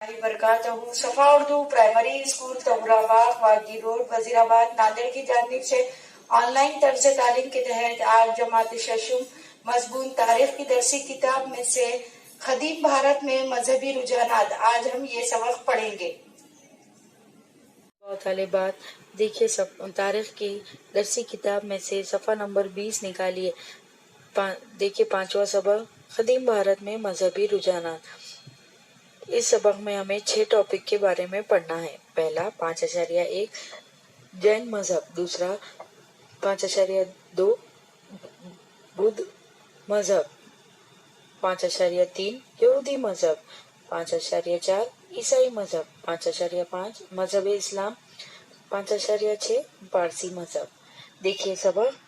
برکاتہ صفا Urdu primary school طہورآباد واجی روڈ وزیرآباد نادر کی جانب سے آن لائن طرز تعلیم کے تحت آج جماعت ششم مضمون تاریخ کی درسی کتاب میں سے قدیم بھارت میں مذہبی رجحانات، آج ہم یہ سبق پڑھیں گے۔ طالبات دیکھیے تاریخ کی درسی کتاب میں سے صفحہ نمبر 20 نکالیے۔ دیکھیے 5واں سبق قدیم بھارت میں مذہبی رجحانات۔ اس سبق میں ہمیں 6 ٹاپک کے بارے میں پڑھنا ہے۔ پہلا 5.1 جین مذہب، دوسرا 5.2 بدھ مذہب، 5.3 یہودی مذہب، 5.4 عیسائی مذہب، 5.5 مذہب اسلام، 5.6 پارسی مذہب۔ دیکھیے سبق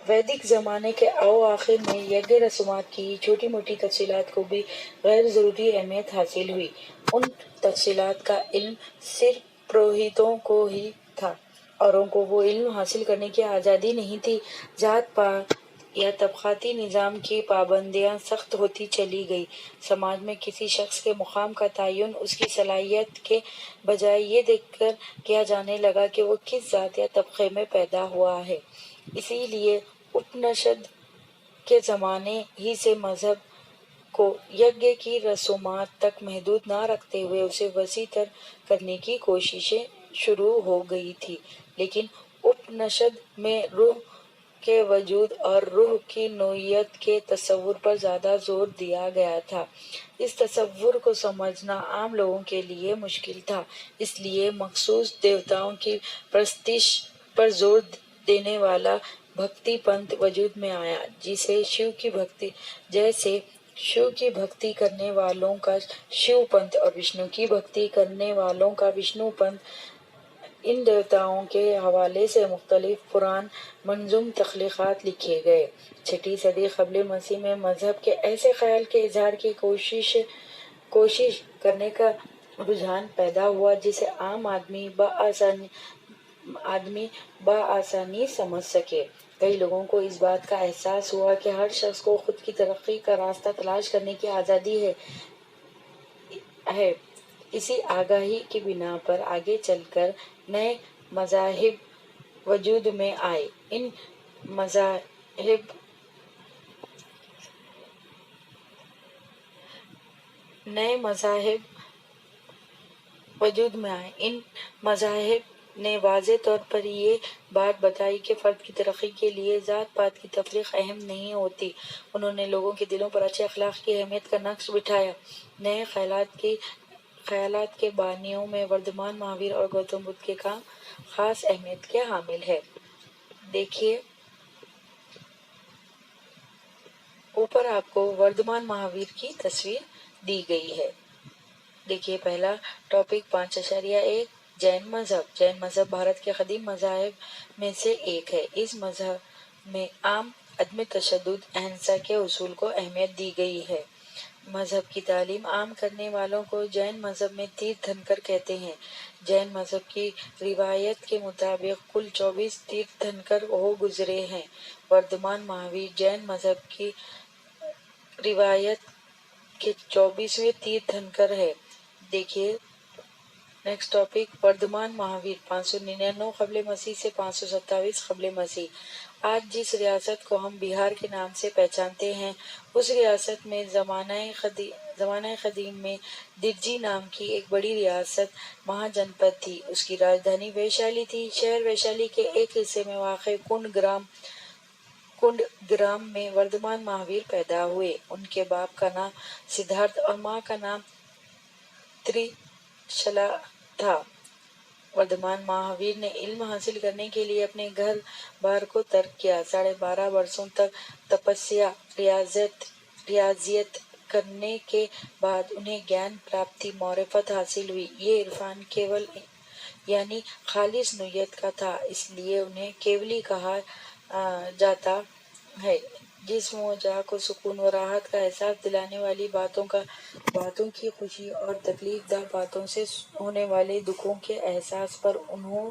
ویدک زمانے کے اواخر میں یज्ञ رسومات کی چھوٹی موٹی تفصیلات کو بھی غیر ضروری اہمیت حاصل ہوئی۔ ان تفصیلات کا علم صرف پروہتوں کو ہی تھا، اوروں کو وہ علم حاصل کرنے کی آزادی نہیں تھی۔ ذات پات یا طبقاتی نظام کی پابندیاں سخت ہوتی چلی گئی۔ سماج میں کسی شخص کے مقام کا تعین اس کی صلاحیت کے بجائے یہ دیکھ کر کیا جانے لگا کہ وہ کس ذات یا طبقے میں پیدا ہوا ہے۔ اسی لیے اپنشد کے زمانے ہی سے مذہب کو یज्ञ کی رسومات تک محدود نہ رکھتے ہوئے اسے وسیع تر کرنے کی کوششیں شروع ہو گئی تھی، لیکن اپنشد میں روح کے وجود اور روح کی نوعیت کے تصور پر زیادہ زور دیا گیا تھا۔ اس تصور کو سمجھنا عام لوگوں کے لیے مشکل تھا، اس لیے مخصوص دیوتاؤں کی پرستش پر زور دینے والا بھکتی پنتھ وجود میں آیا، جیسے شیو کی بھکتی کرنے والوں کا شیو پنتھ اور وشنو کی بھکتی کرنے والوں کا وشنو پنتھ۔ ان دیوتاؤں کے حوالے سے مختلف پران منظوم تخلیقات لکھے گئے۔ 6 صدی قبل مسیح میں مذہب کے ایسے خیال کے اظہار کی کوشش کرنے کا رجحان پیدا ہوا جسے عام آدمی بآسانی سمجھ سکے۔ کئی لوگوں کو اس بات کا احساس ہوا کہ ہر شخص کو خود کی ترقی کا راستہ تلاش کرنے کی آزادی ہے۔ اسی آگاہی کی بنا پر آگے چل کر نئے مذاہب وجود میں آئے۔ ان مذاہب نے واضح طور پر یہ بات بتائی کہ فرد کی ترقی کے لیے ذات پات کی تفریق اہم نہیں ہوتی۔ انہوں نے لوگوں کے دلوں پر اچھے اخلاق کی اہمیت کا نقش بٹھایا۔ نئے خیالات کے بانیوں میں وردھمان مہاویر اور گوتم بدھ کے کام خاص اہمیت کے حامل ہیں۔ دیکھیے اوپر آپ کو وردھمان مہاویر کی تصویر دی گئی ہے۔ دیکھیے پہلا ٹاپک 5.1 جین مذہب۔ جین مذہب بھارت کے قدیم مذاہب میں سے ایک ہے۔ اس مذہب میں عام عدم تشدد، اہنسا کے اصول کو اہمیت دی گئی ہے۔ مذہب کی تعلیم عام کرنے والوں کو جین مذہب میں تیرتھنکر کہتے ہیں۔ جین مذہب کی روایت کے مطابق کل 24 تیرتھنکر ہو گزرے ہیں۔ وردھمان مہاویر جین مذہب کی روایت کے 24ویں تیرتھنکر ہے۔ دیکھیے نیکسٹ ٹاپک وردھمان مہاویر 599 قبل مسیح سے 527 قبل مسیح۔ آج جس ریاست کو ہم بہار کے نام سے پہچانتے ہیں، اس ریاست میں زمانہ قدیم میں درجی نام کی ایک بڑی ریاست مہا جنپد تھی۔ اس کی راجدھانی ویشالی تھی۔ شہر ویشالی کے ایک حصے میں واقع کنڈ گرام میں وردھمان مہاویر پیدا ہوئے۔ ان کے باپ کا نام سدھارتھ اور ماں کا نام تریشلا تھا۔ وردھمان مہاویر نے علم حاصل کرنے کے لیے اپنے گھر بار کو ترک کیا۔ 12.5 برسوں تک تپسیا ریاضیت کرنے کے بعد انہیں گیان پراپتی معرفت حاصل ہوئی۔ یہ عرفان کیول یعنی خالص نوعیت کا تھا، اس لیے انہیں کیولی کہا جاتا ہے۔ جسم و جاہ کو سکون و راحت کا احساس دلانے والی باتوں کی خوشی اور تکلیف دہ باتوں سے ہونے والے دکھوں کے احساس پر انہوں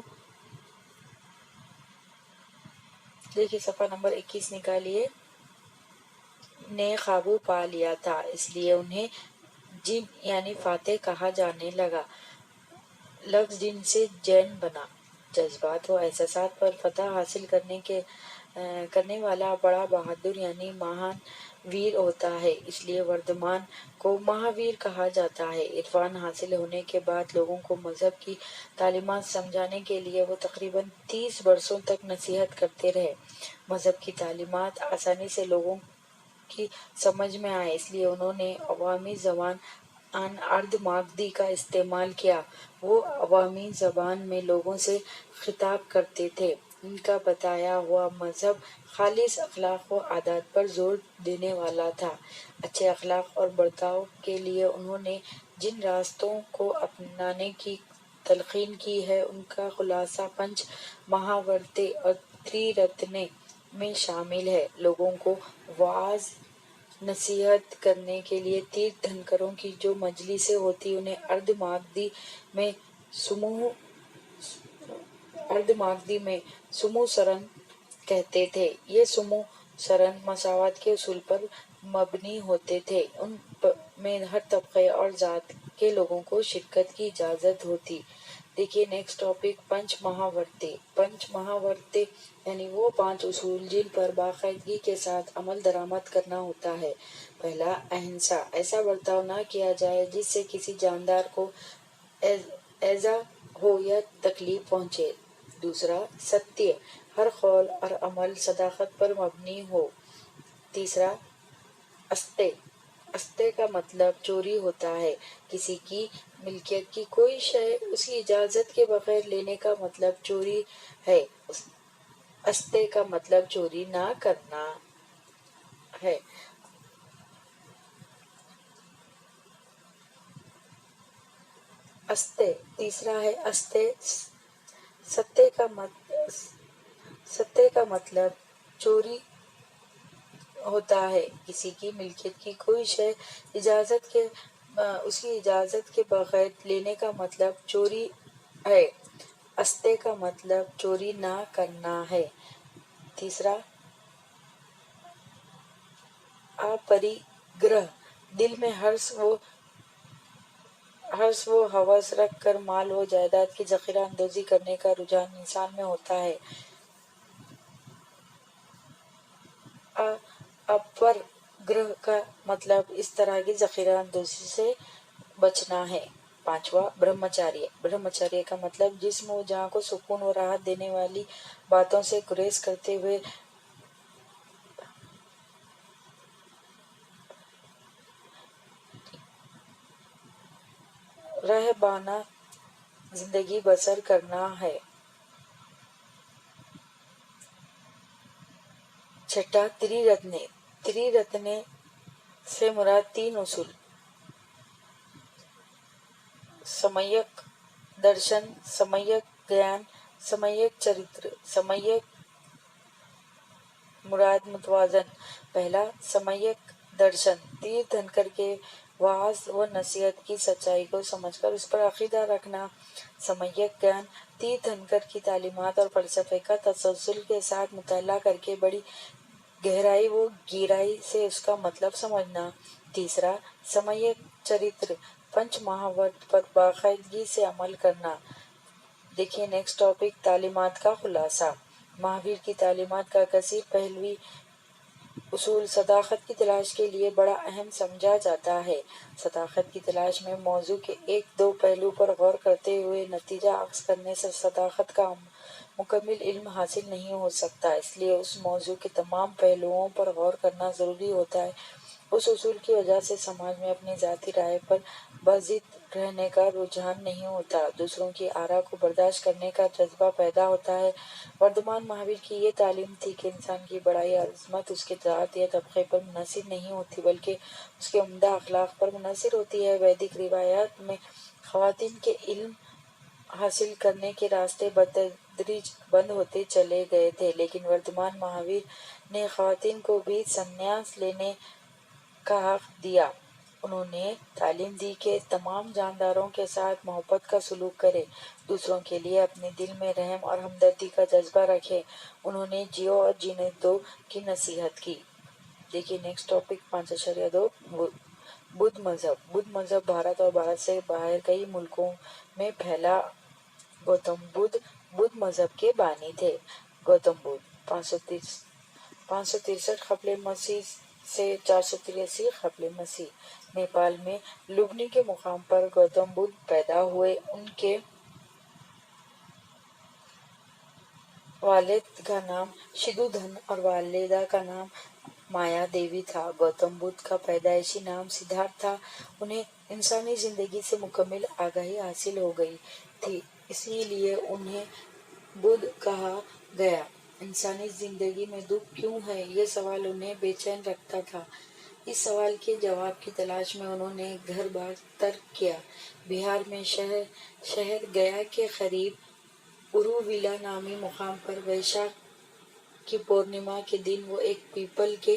دیکھیے صفحہ نمبر 21 نکالیے نے قابو پا لیا تھا، اس لیے انہیں जिन यानी फातेह कहा जाने लगा। लफ्ज जिन से जैन बना। जज्बात व एहसासात पर फतह हासिल करने वाला बड़ा बहादुर यानी महान वीर होता है, इसलिए वर्धमान को महावीर कहा जाता है। इरफान हासिल होने के बाद लोगों को मजहब की तालीमात समझाने के लिए वो तकरीबन 30 बरसों तक नसीहत करते रहे। मजहब की तालीमात आसानी से लोगों की समझ में आए, इसलिए उन्होंने अवामी ज़बान अर्ध मागधी का इस्तेमाल किया। वो अवामी ज़बान में लोगों से खिताब करते थे। उनका बताया हुआ मजहब खालिस अखलाक व आदत पर जोर देने वाला था। अच्छे अखलाक और बर्ताव के लिए उन्होंने जिन रास्तों को अपनाने की तलकीन की है, उनका खुलासा पंच महावर्ते और त्रिरत्ने में शामिल है। लोगों को वाज नसीहत करने के लिए तीर्थंकरों की जो मजलिसें होती, उन्हें अर्ध मागधी में सुमु सरन कहते थे। ये सुमु सरन मसावत के उसूल पर मबनी होते थे। में हर तबके और जात के लोगों को शिरकत की इजाजत होती। देखिए नेक्स्ट टॉपिक, पंच महावर्ते। पंच महावर्ते यानी वो 5 उसूल जिन पर बाकायदगी के साथ अमल दरामद करना होता है। पहला, अहिंसा, ऐसा बर्ताव न किया जाए जिससे किसी जानदार को ऐजा हो या तकलीफ पहुंचे। दूसरा, सत्य, हर कौल और अमल सदाकत पर मबनी हो। तीसरा, अस्ते, अस्ते का मतलब चोरी होता है। किसी की मिल्कियत की कोई शय उसकी इजाजत के बगैर लेने का मतलब चोरी है। अस्ते का मतलब चोरी ना करना है। अस्ते, तीसरा है अस्ते। सत्य का मतलब चोरी होता है। किसी की मिल्कियत की कोई शय उसकी इजाजत के बगैर लेने का मतलब चोरी है। अस्ते का मतलब चोरी ना करना है। तीसरा, अपरिग्रह, दिल में हर्ष व हवस रख कर माल व जायदाद की जखीरा अंदोजी करने का रुझान इंसान में होता है। अपरग्रह का मतलब इस तरह की जखीरा अंदोजी से बचना है। पांचवा, ब्रह्मचर्य। ब्रह्मचर्य का मतलब जिस्म व जहाँ को सुकून व राहत देने वाली बातों से गुरेज करते हुए रहबाना जिंदगी बसर करना है। छठा, त्रिरत्ने। त्रिरत्ने से मुराद 3 उसूल, सम्यक दर्शन, सम्यक ज्ञान, सम्यक चरित्र। सम्यक मुराद मुतवाजन। पहला, सम्यक दर्शन, तीर्थंकर के वाज व नसीहत की सच्चाई को समझकर उस पर अकीदा रखना। सम्यक ज्ञान, तीर्थंकर की तालीमात और फलसफे का तसलसल के साथ मुताला करके बड़ी गहराई व गहराई से उसका मतलब समझना। तीसरा, सम्यक चरित्र, पंच महावर्त पर बाकायदगी से अमल करना। देखिए नेक्स्ट टॉपिक, तालीमात का खुलासा। महावीर की तालीमात का कसीर पहलवी उसूल सदाकत की तलाश के लिए बड़ा अहम समझा जाता है। सदाकत की तलाश में मौजू के 1-2 पहलू पर गौर करते हुए नतीजा अक्स करने से सदाकत का मुकम्मिल इल्म हासिल नहीं हो सकता। इसलिए उस मौजू के तमाम पहलुओं पर गौर करना ज़रूरी होता है। उस उसूल की वजह से समाज में अपनी ज़ाती राय पर बज़िद रहने का रुझान नहीं होता, दूसरों की आरा को बर्दाश्त करने का जज्बा पैदा होता है। वर्धमान महावीर की ये तालीम थी कि इंसान की बड़ाई और अज़मत उसके ज़ात या तबके पर मुनहसिर नहीं होती, बल्कि उसके उम्दा अखलाक पर मुनहसिर होती है। वैदिक रिवायात में ख़वातीन के इल्म हासिल करने के रास्ते बतदरीज बंद होते चले गए थे, लेकिन वर्धमान महावीर ने ख़वातीन को भी संन्यास लेने का हक दिया। उन्होंने तालीम दी कि तमाम जानदारों के साथ मोहब्बत का सलूक करें, दूसरों के लिए अपने दिल में रहम और हमदर्दी का जज्बा रखें। उन्होंने जियो और जीने दो की नसीहत की। देखिए नेक्स्ट टॉपिक 5.2 बुद्ध मजहब भारत और भारत से बाहर कई मुल्कों में फैला। गौतम बुद्ध मजहब के बानी थे। गौतम बुद्ध 563 कबले मसीह से 483 कबले मसीह नेपाल में लुम्बिनी के मुकाम पर गौतम बुद्ध पैदा हुए। उनके वालिद का नाम सिद्धूधन और वालिदा का नाम माया देवी था। गौतम बुद्ध का पैदाइशी नाम सिद्धार्थ था। उन्हें इंसानी जिंदगी से मुकम्मल आगाही हासिल हो गई थी, इसीलिए उन्हें बुद्ध कहा गया। इंसानी जिंदगी में दुख क्यों है, ये सवाल उन्हें बेचैन रखता था। इस सवाल के जवाब की तलाश में उन्होंने घर बार तर्क किया। बिहार में शहर गया के करीब उरुविला नामी मुकाम पर वैशाख की पूर्णिमा के दिन वो एक पीपल के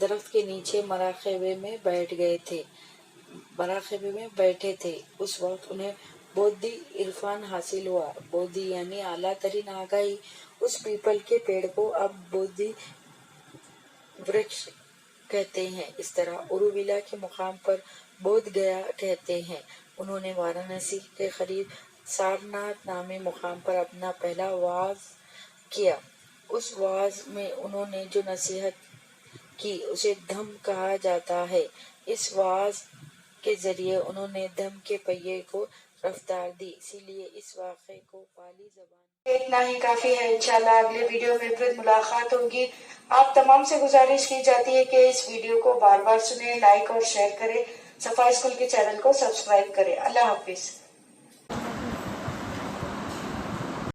दरख्त के नीचे मराक़बे में बैठे थे। उस वक्त उन्हें बौद्धि इरफान हासिल हुआ। बौद्धि यानी आला तरीन आगाही। उस पीपल के पेड़ को अब बोधि वृक्ष कहते हैं। इस तरह उरुविला के मुकाम पर बोध गया कहते हैं। उन्होंने वाराणसी के करीब सारनाथ नामी मुकाम पर अपना पहला वाज किया। उस वाज में उन्होंने जो नसीहत की उसे धम्म कहा जाता है। इस वाज के जरिए उन्होंने धम्म के पहिए को रफ्तार दी, इसीलिए इस वाक़े को पाली ज़बान। इतना ही काफी है। इंशाल्लाह अगले वीडियो में फिर मुलाकात होगी। आप तमाम से गुजारिश की जाती है कि इस वीडियो को बार बार सुने, लाइक और शेयर करें, सफा स्कूल के चैनल को सब्सक्राइब करें। अल्लाह हाफिज।